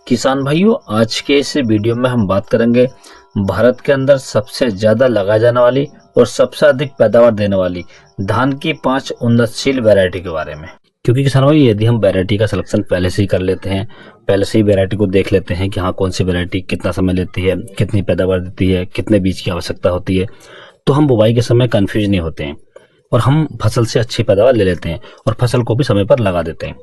किसान भाइयों, आज के इस वीडियो में हम बात करेंगे भारत के अंदर सबसे ज्यादा लगाई जाने वाली और सबसे अधिक पैदावार देने वाली धान की 5 उन्नतशील वैरायटी के बारे में। क्योंकि किसान भाई, यदि हम वैरायटी का सिलेक्शन पहले से ही कर लेते हैं, पहले से ही वैरायटी को देख लेते हैं कि हाँ कौन सी वैरायटी कितना समय लेती है, कितनी पैदावार देती है, कितने बीज की आवश्यकता होती है, तो हम बुवाई के समय कंफ्यूज नहीं होते हैं और हम फसल से अच्छी पैदावार ले लेते हैं और फसल को भी समय पर लगा देते हैं।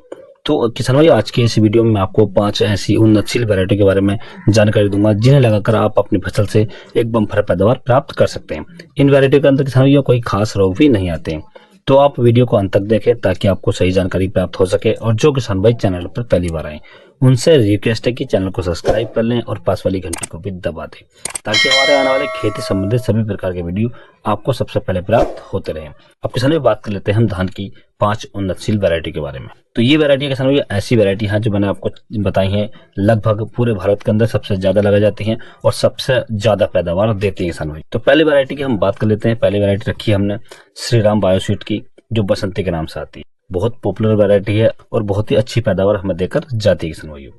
तो किसान भाई, आज के इस वीडियो में मैं आपको 5 ऐसी उन्नतशील वैरायटी के बारे में जानकारी दूंगा जिन्हें लगाकर आप अपनी फसल से एक बम्पर पैदावार प्राप्त कर सकते हैं। इन वैरायटी के अंदर किसान भाई कोई खास रोग भी नहीं आते हैं। तो आप वीडियो को अंत तक देखें ताकि आपको सही जानकारी प्राप्त हो सके। और जो किसान भाई चैनल पर पहली बार आए उनसे रिक्वेस्ट है कि चैनल को सब्सक्राइब कर लें और पास वाली घंटी को भी दबा दें ताकि हमारे आने वाले खेती संबंधित सभी प्रकार के वीडियो आपको सबसे पहले प्राप्त होते रहें। अब किसान भाई बात कर लेते हैं हम धान की 5 उन्नतशील वैरायटी के बारे में। तो ये वैरायटी किसान भाई ऐसी वैरायटी है जो मैंने आपको बताई है, लगभग पूरे भारत के अंदर सबसे ज्यादा लगाई जाती है और सबसे ज्यादा पैदावार देती है किसान भाई। तो पहली वैरायटी की हम बात कर लेते हैं। पहली वैरायटी रखी है हमने श्रीराम बायोसीड की, जो बसंती के नाम से आती है। बहुत पॉपुलर वैरायटी है और बहुत ही अच्छी पैदावार हमें देकर जाती है किसान भाइयों।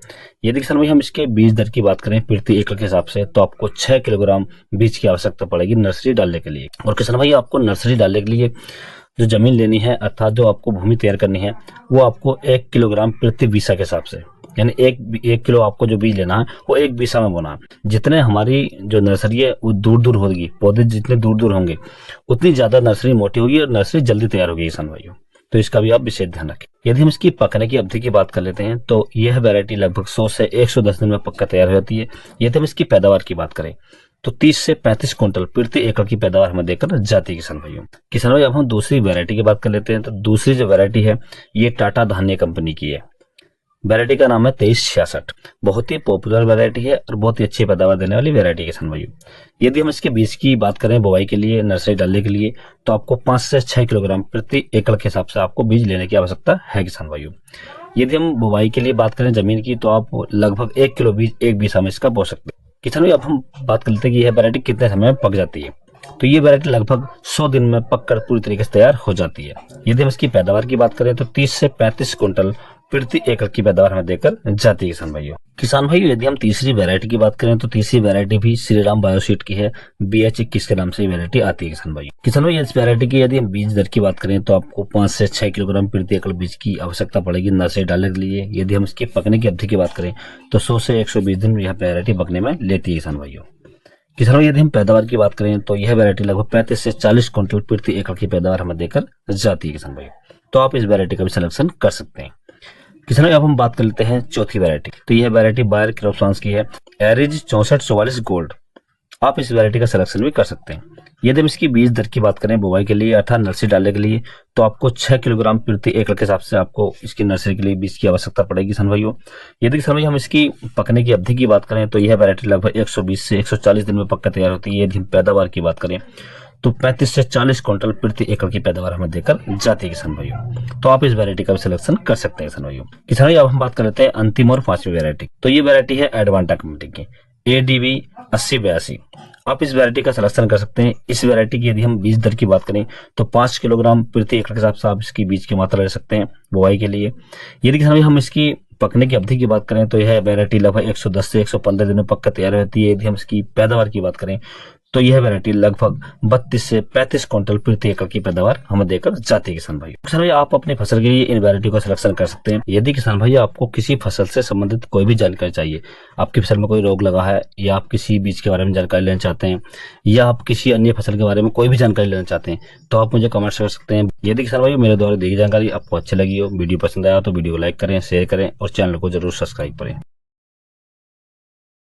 यदि किसान भाई हम इसके बीज दर की बात करें प्रति एकड़ के हिसाब से, तो आपको 6 किलोग्राम बीज की आवश्यकता पड़ेगी नर्सरी डालने के लिए। और किसान भाई आपको नर्सरी डालने के लिए जो जमीन लेनी है, अर्थात जो आपको भूमि तैयार करनी है, वो आपको 1 किलोग्राम प्रति बीसा के हिसाब से, यानी एक किलो आपको जो बीज लेना है वो 1 बीसा में बोना है। जितने हमारी जो नर्सरी है वो दूर दूर होगी, पौधे जितने दूर दूर होंगे उतनी ज्यादा नर्सरी मोटी होगी और नर्सरी जल्दी तैयार होगी किसान भाइयों। तो इसका भी आप विशेष ध्यान रखें। यदि हम इसकी पकने की अवधि की बात कर लेते हैं तो यह वैरायटी लगभग 100 से 110 दिन में पक्का तैयार हो जाती है। यदि हम इसकी पैदावार की बात करें तो 30 से 35 क्विंटल प्रति एकड़ की पैदावार हमें देकर जाती है किसान भाइयों। किसान भाई अब हम दूसरी वैरायटी की बात कर लेते हैं। तो दूसरी जो वैरायटी है ये टाटा धान्य कंपनी की है। वैरायटी का नाम है 2366। बहुत ही पॉपुलर वैरायटी है और बहुत ही अच्छी पैदावार देने वाली वैरायटी है किसान भाइयों। यदि हम इसके बीज की बात करें बुवाई के लिए, नर्सरी डालने के लिए, तो आपको 5 से 6 किलोग्राम प्रति एकड़ के हिसाब से आपको बीज लेने की आवश्यकता है किसान भाइयों। यदि हम बुवाई के लिए बात करें जमीन की, तो आप लगभग 1 किलो बीज 1 बीसा में इसका बो सकते हैं। किसान भाई अब हम बात कर लेते हैं कि यह वैरायटी कितने समय में पक जाती है। तो ये वैरायटी लगभग 100 दिन में पककर पूरी तरीके से तैयार हो जाती है। यदि हम इसकी पैदावार की बात करें तो 30 से 35 क्विंटल प्रति एकड़ की पैदावार हमें देकर जाती है किसान भाइयों। किसान भाइयों यदि हम तीसरी वैरायटी की बात करें तो तीसरी वैरायटी भी श्रीराम बायोसीड की है। BH21 के नाम से वैरायटी आती है किसान भाइयों। किसान भाई इस वैरायटी की यदि हम बीज दर की बात करें तो आपको 5 से 6 किलोग्राम प्रति एकड़ बीज की आवश्यकता पड़ेगी नर्सरी डालने के लिए। यदि हम इसके पकने की अवधि की बात करें तो 100 से 120 दिन यह वैरायटी पकने में लेती है किसान भाइयों। किसान भाई यदि हम पैदावार की बात करें तो यह वैरायटी लगभग 35 से 40 क्विंटल प्रति एकड़ की पैदावार हमें देकर जाती है किसान भाई। तो आप इस वैरायटी का भी सिलेक्शन कर सकते हैं। किसान भाई अब हम बात कर लेते हैं चौथी वैरायटी। तो यह वैरायटी बायर क्रॉपसांस की है, एरिज 6444 गोल्ड। आप इस वैरायटी का सिलेक्शन भी कर सकते हैं। यदि हम इसकी बीज दर की बात करें बुवाई के लिए अर्थात नर्सरी डालने के लिए, तो आपको 6 किलोग्राम प्रति एकड़ के हिसाब से आपको इसकी नर्सरी के लिए बीज की आवश्यकता पड़ेगी किसान भाइयों। यदि किसान भाई हम इसकी पकने की अवधि की बात करें तो यह वैरायटी लगभग 120 से 140 दिन में पक्का तैयार होती है। यदि हम पैदावार की बात करें तो 35 से 40 क्विंटल प्रति एकड़ की पैदावार हमें देकर जाती है किसान भाइयों। तो आप इस वैरायटी का भी सिलेक्शन कर सकते हैं किसान भाइयों। किसान भाई अब हम बात कर लेते हैं अंतिम और 5वीं वैरायटी। तो ये वैरायटी है एडवांटा कंपनी की ADV 8082। आप इस वैरायटी का सिलेक्शन कर सकते हैं। इस वैरायटी की यदि हम बीज दर की बात करें तो 5 किलोग्राम प्रति एकड़ के हिसाब से आप इसकी बीज की मात्रा ले सकते हैं बुवाई के लिए। यदि किसान भाई हम इसकी पकने की अवधि की बात करें तो यह वैरायटी लगभग 110 से 115 दिन में पक्का तैयार रहती है। यदि हम इसकी पैदावार की बात करें तो यह वैरायटी लगभग 32 से 35 क्विंटल प्रति एकड़ की पैदावार हमें देकर जाती है किसान भाई। किसान भाई आप अपनी फसल के लिए इन वैरायटी को सिलेक्शन कर सकते हैं। यदि किसान भाई आपको किसी फसल से संबंधित कोई भी जानकारी चाहिए, आपकी फसल में कोई रोग लगा है या आप किसी बीज के बारे में जानकारी लेना चाहते हैं या आप किसी अन्य फसल के बारे में कोई भी जानकारी लेना चाहते हैं, तो आप मुझे कमेंट्स कर सकते हैं। यदि किसान भाई मेरे द्वारा दी गई जानकारी आपको अच्छी लगी हो, वीडियो पसंद आया तो वीडियो को लाइक करें, शेयर करें और चैनल को जरूर सब्सक्राइब करें।